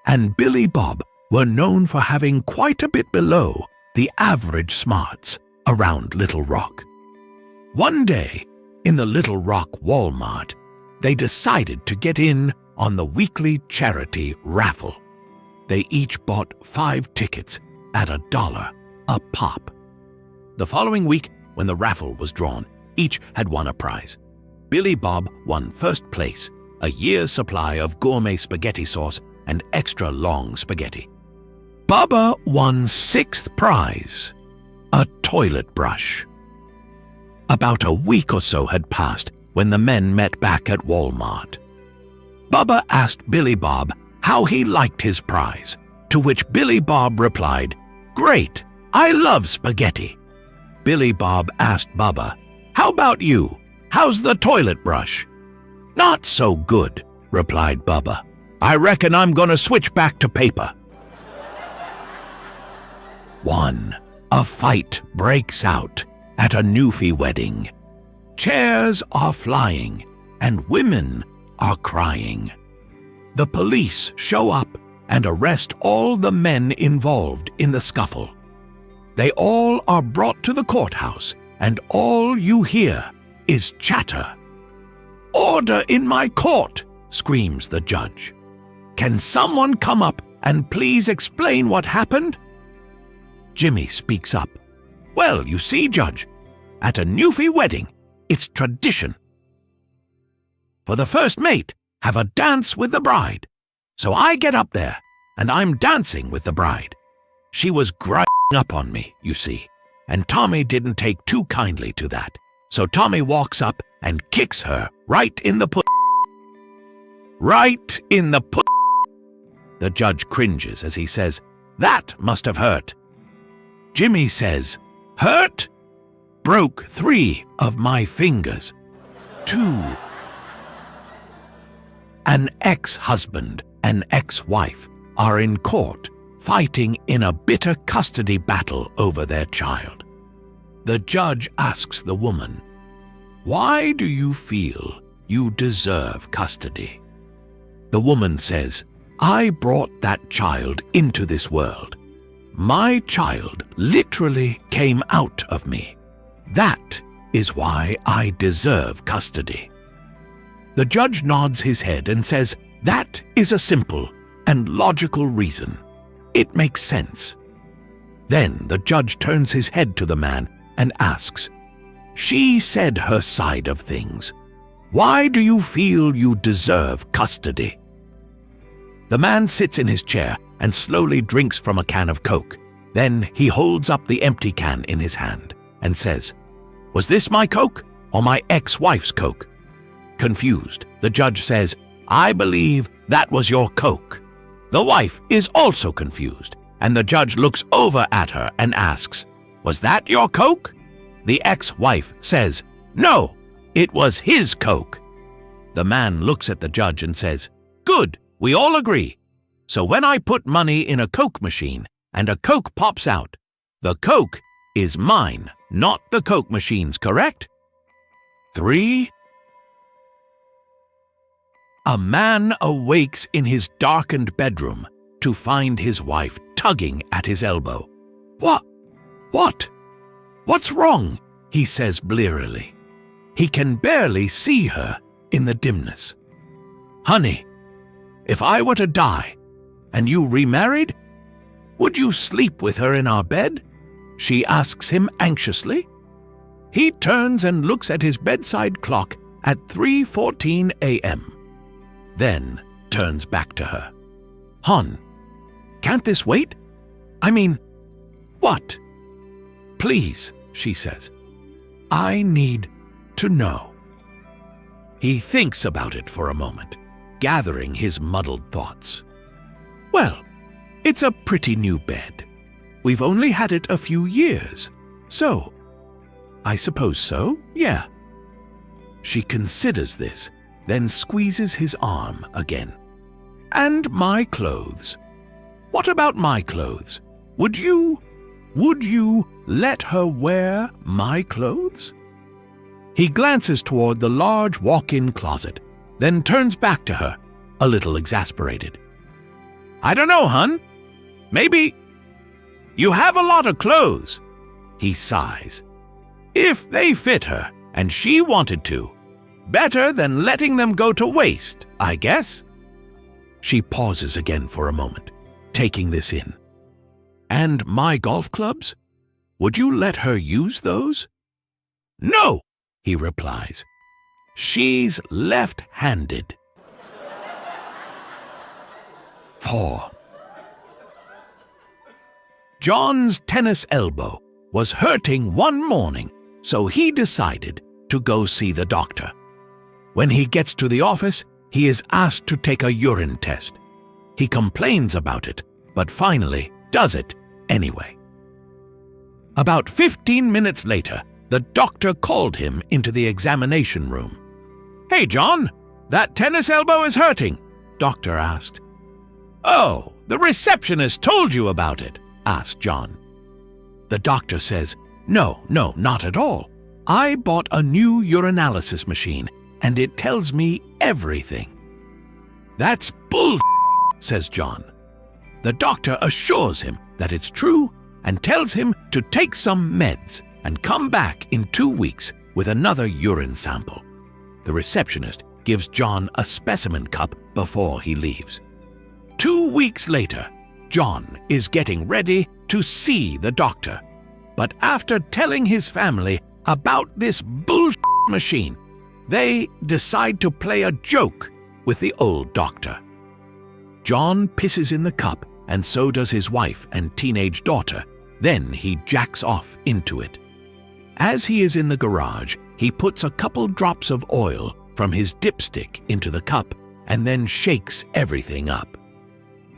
and Billy Bob were known for having quite a bit below the average smarts around Little Rock. One day, in the Little Rock Walmart, they decided to get in on the weekly charity raffle. They each bought 5 tickets at $1 a pop. The following week, when the raffle was drawn, each had won a prize. Billy Bob won first place, a year's supply of gourmet spaghetti sauce and extra long spaghetti. Bubba won 6th prize, a toilet brush. About a week or so had passed when the men met back at Walmart. Bubba asked Billy Bob how he liked his prize, to which Billy Bob replied, "Great, I love spaghetti." Billy Bob asked Bubba, "How about you? How's the toilet brush?" "Not so good," replied Bubba. "I reckon I'm gonna switch back to paper." 1. A fight breaks out at a newfi wedding. Chairs are flying and women are crying. The police show up and arrest all the men involved in the scuffle. They all are brought to the courthouse, and all you hear is chatter. "Order in my court!" screams the judge. "Can someone come up and please explain what happened?" Jimmy speaks up. "Well, you see, Judge, at a newfi wedding, it's tradition for the first mate have a dance with the bride. So I get up there, and I'm dancing with the bride. She was grinding up on me, you see, and Tommy didn't take too kindly to that. So Tommy walks up and kicks her right in the put. Right in the put. The judge cringes as he says, "That must have hurt." Jimmy says, "Hurt? Broke 3 of my fingers. 2. An ex-husband and ex-wife are in court fighting in a bitter custody battle over their child. The judge asks the woman, "Why do you feel you deserve custody?" The woman says, "I brought that child into this world. My child literally came out of me. That is why I deserve custody." The judge nods his head and says, "That is a simple and logical reason. It makes sense." Then the judge turns his head to the man and asks, "She said her side of things. Why do you feel you deserve custody?" The man sits in his chair and slowly drinks from a can of Coke. Then he holds up the empty can in his hand and says, "Was this my Coke or my ex-wife's Coke?" Confused, the judge says, "I believe that was your Coke." The wife is also confused, and the judge looks over at her and asks, "Was that your Coke?" The ex-wife says, "No, it was his Coke." The man looks at the judge and says, "Good, we all agree. So when I put money in a Coke machine and a Coke pops out, the Coke is mine, not the Coke machine's, correct?" 3. A man awakes in his darkened bedroom to find his wife tugging at his elbow. What? What's wrong?" he says blearily. He can barely see her in the dimness. "Honey, if I were to die and you remarried, would you sleep with her in our bed?" she asks him anxiously. He turns and looks at his bedside clock at 3:14 a.m., then turns back to her. "Hon, can't this wait? I mean, what?" "Please," she says, "I need to know." He thinks about it for a moment, gathering his muddled thoughts. "Well, it's a pretty new bed. We've only had it a few years, so I suppose so, yeah." She considers this, then squeezes his arm again. "And my clothes. What about my clothes? Would you let her wear my clothes?" He glances toward the large walk-in closet, then turns back to her, a little exasperated. I don't know, hun. Maybe you have a lot of clothes. He sighs. If they fit her and she wanted to, better than letting them go to waste, I guess. She pauses again for a moment, taking this in. And my golf clubs? Would you let her use those? No, he replies. She's left-handed. 4. John's tennis elbow was hurting one morning, so he decided to go see the doctor. When he gets to the office, he is asked to take a urine test. He complains about it, but finally does it anyway. About 15 minutes later, the doctor called him into the examination room. "Hey, John, that tennis elbow is hurting," doctor asked. "Oh, the receptionist told you about it?" asked John. The doctor says, No, not at all. I bought a new urinalysis machine, and it tells me everything." "That's bull," says John. The doctor assures him that it's true and tells him to take some meds and come back in 2 weeks with another urine sample. The receptionist gives John a specimen cup before he leaves. 2 weeks later, John is getting ready to see the doctor. But after telling his family about this bullshit machine, they decide to play a joke with the old doctor. John pisses in the cup, and so does his wife and teenage daughter. Then he jacks off into it. As he is in the garage, he puts a couple drops of oil from his dipstick into the cup and then shakes everything up.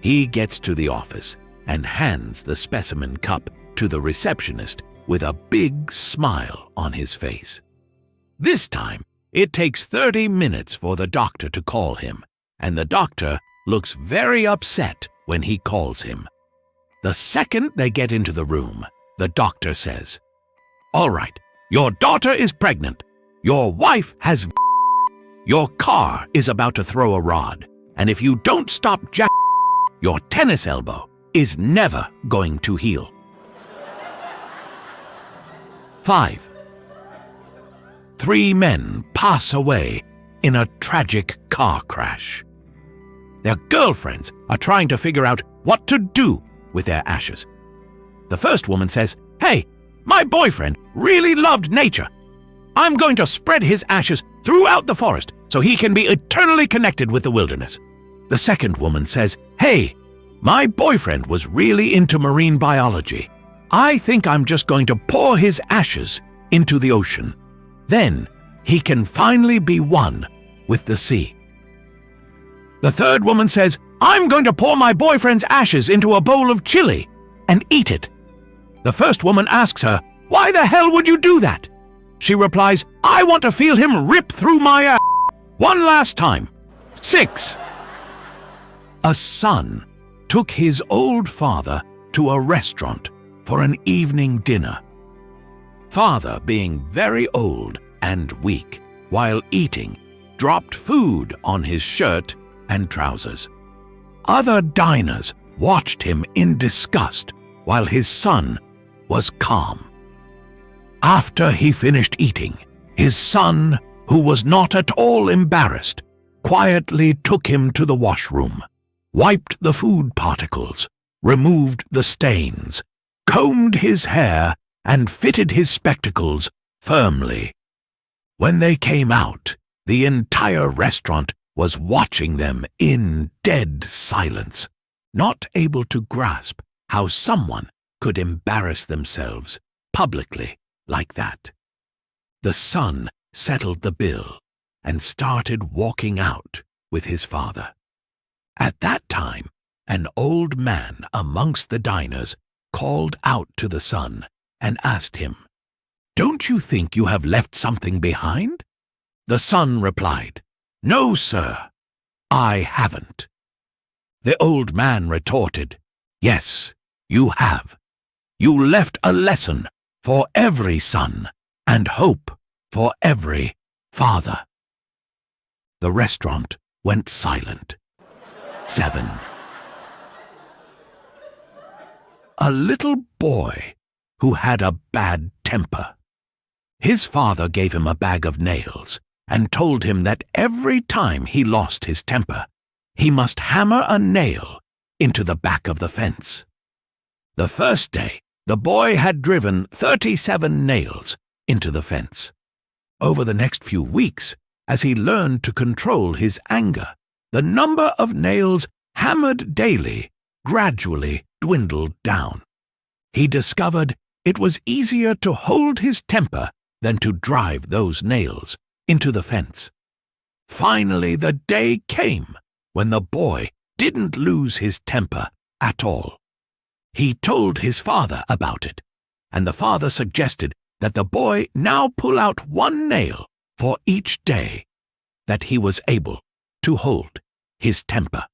He gets to the office and hands the specimen cup to the receptionist with a big smile on his face. This time, it takes 30 minutes for the doctor to call him, and the doctor looks very upset when he calls him. The second they get into the room, the doctor says, "All right, your daughter is pregnant, your wife has your car is about to throw a rod, and if you don't stop your tennis elbow is never going to heal." 5. 3 men pass away in a tragic car crash. Their girlfriends are trying to figure out what to do with their ashes. The first woman says, "Hey, my boyfriend really loved nature. I'm going to spread his ashes throughout the forest so he can be eternally connected with the wilderness." The second woman says, "Hey, my boyfriend was really into marine biology. I think I'm just going to pour his ashes into the ocean. Then he can finally be one with the sea." The third woman says, "I'm going to pour my boyfriend's ashes into a bowl of chili and eat it." The first woman asks her, "Why the hell would you do that?" She replies, "I want to feel him rip through my ass one last time." 6. A son took his old father to a restaurant for an evening dinner. Father, being very old and weak, while eating, dropped food on his shirt and trousers. Other diners watched him in disgust while his son was calm. After he finished eating, his son, who was not at all embarrassed, quietly took him to the washroom, wiped the food particles, removed the stains, combed his hair, and fitted his spectacles firmly. When they came out, the entire restaurant was watching them in dead silence, not able to grasp how someone could embarrass themselves publicly like that. The son settled the bill and started walking out with his father. At that time, an old man amongst the diners called out to the son and asked him, "Don't you think you have left something behind?" The son replied, "No, sir, I haven't." The old man retorted, "Yes, you have. You left a lesson for every son and hope for every father." The restaurant went silent. 7. a little boy who had a bad temper. His father gave him a bag of nails and told him that every time he lost his temper, he must hammer a nail into the back of the fence. The first day, the boy had driven 37 nails into the fence. Over the next few weeks, as he learned to control his anger, the number of nails hammered daily gradually dwindled down. He discovered it was easier to hold his temper than to drive those nails into the fence. Finally, the day came when the boy didn't lose his temper at all. He told his father about it, and the father suggested that the boy now pull out one nail for each day that he was able to hold his temper.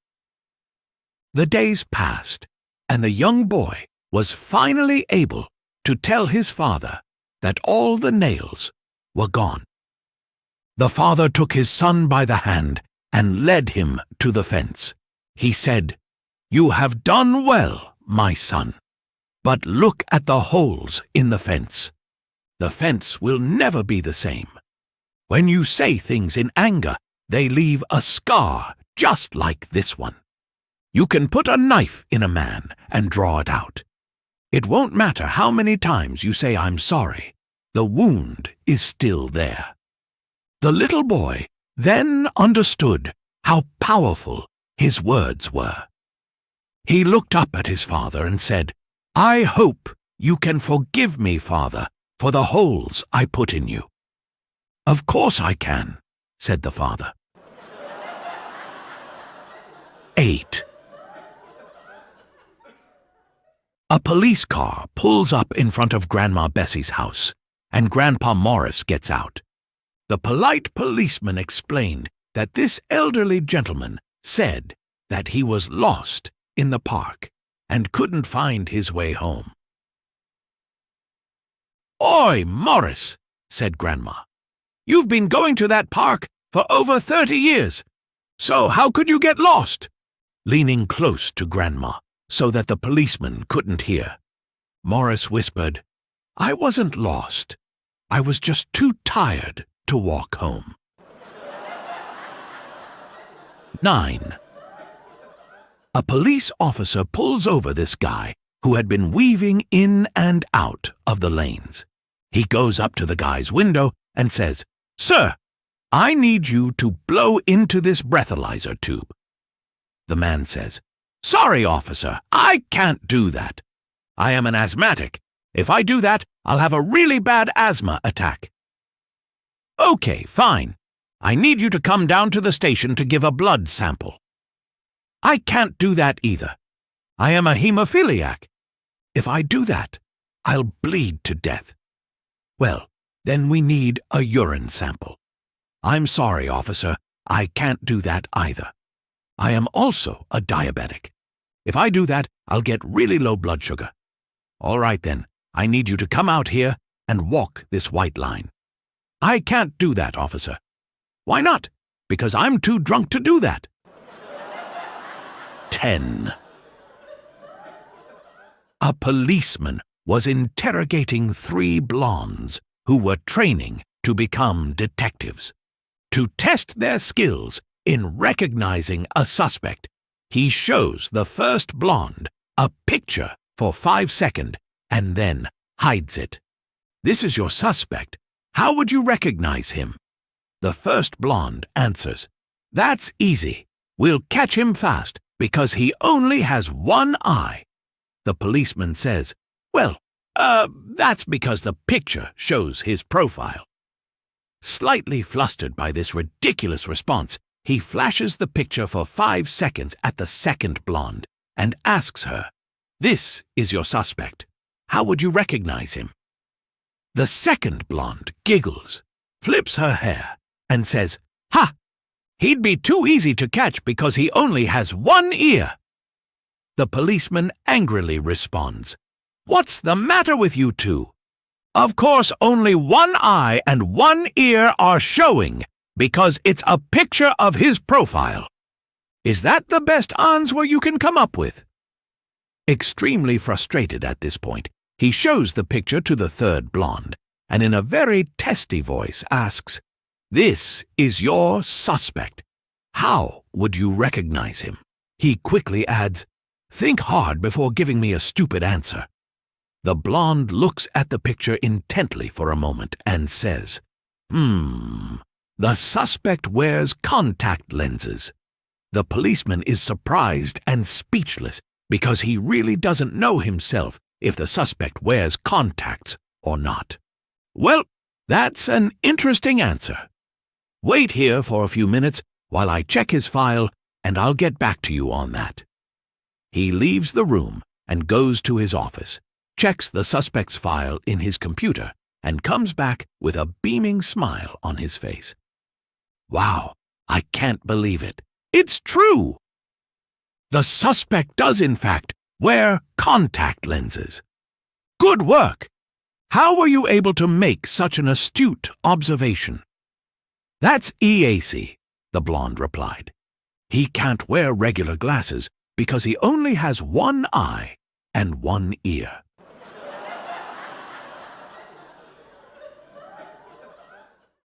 The days passed, and the young boy was finally able to tell his father that all the nails were gone. The father took his son by the hand and led him to the fence. He said, "You have done well, my son, but look at the holes in the fence. The fence will never be the same. When you say things in anger, they leave a scar just like this one. You can put a knife in a man and draw it out. It won't matter how many times you say I'm sorry. The wound is still there." The little boy then understood how powerful his words were. He looked up at his father and said, "I hope you can forgive me, Father, for the holes I put in you." "Of course I can," said the father. 8. A police car pulls up in front of Grandma Bessie's house, and Grandpa Morris gets out. The polite policeman explained that this elderly gentleman said that he was lost in the park and couldn't find his way home. "Oi, Morris," said Grandma. "You've been going to that park for over 30 years. So how could you get lost?" Leaning close to Grandma so that the policeman couldn't hear, Morris whispered, "I wasn't lost. I was just too tired to walk home." 9. A police officer pulls over this guy who had been weaving in and out of the lanes. He goes up to the guy's window and says, "Sir, I need you to blow into this breathalyzer tube." The man says, "Sorry, officer, I can't do that. I am an asthmatic. If I do that, I'll have a really bad asthma attack." "Okay, fine. I need you to come down to the station to give a blood sample." "I can't do that either. I am a hemophiliac. If I do that, I'll bleed to death." "Well, then we need a urine sample." "I'm sorry, officer, I can't do that either. I am also a diabetic. If I do that, I'll get really low blood sugar." "All right then, I need you to come out here and walk this white line." "I can't do that, officer." "Why not?" "Because I'm too drunk to do that." 10. A policeman was interrogating 3 blondes who were training to become detectives. To test their skills in recognizing a suspect, he shows the first blonde a picture for 5 seconds and then hides it. "This is your suspect. How would you recognize him?" The first blonde answers, "That's easy. We'll catch him fast because he only has one eye." The policeman says, "Well, that's because the picture shows his profile." Slightly flustered by this ridiculous response, he flashes the picture for 5 seconds at the second blonde and asks her, "This is your suspect. How would you recognize him?" The second blonde giggles, flips her hair, and says, "Ha! He'd be too easy to catch because he only has one ear." The policeman angrily responds, "What's the matter with you two? Of course only one eye and one ear are showing because it's a picture of his profile. Is that the best answer you can come up with?" Extremely frustrated at this point, he shows the picture to the third blonde, and in a very testy voice asks, "This is your suspect. How would you recognize him?" He quickly adds, "Think hard before giving me a stupid answer." The blonde looks at the picture intently for a moment and says, "The suspect wears contact lenses." The policeman is surprised and speechless because he really doesn't know himself if the suspect wears contacts or not. "Well, that's an interesting answer. Wait here for a few minutes while I check his file, and I'll get back to you on that." He leaves the room and goes to his office, checks the suspect's file in his computer, and comes back with a beaming smile on his face. "Wow, I can't believe it. It's true! The suspect does, in fact, wear contact lenses. Good work! How were you able to make such an astute observation?" "That's EAC," the blonde replied. "He can't wear regular glasses because he only has one eye and one ear."